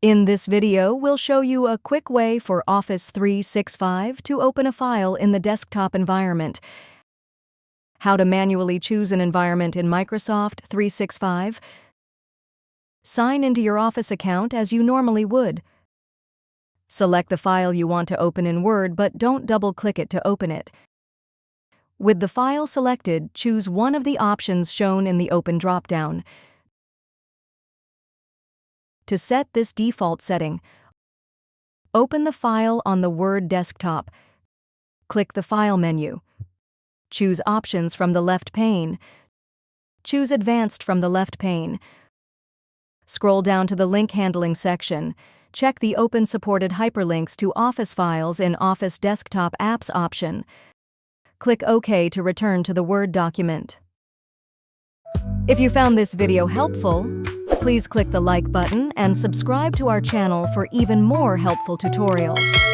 In this video, we'll show you a quick way for Office 365 to open a file in the desktop environment. How to manually choose an environment in Microsoft 365. Sign into your Office account as you normally would. Select the file you want to open in Word, but don't double-click it to open it. With the file selected, choose one of the options shown in the Open drop-down. To set this default setting, open the file on the Word desktop. Click the File menu. Choose Options from the left pane. Choose Advanced from the left pane. Scroll down to the Link Handling section. Check the Open Supported Hyperlinks to Office Files in Office Desktop Apps option. Click OK to return to the Word document. If you found this video helpful, please click the like button and subscribe to our channel for even more helpful tutorials.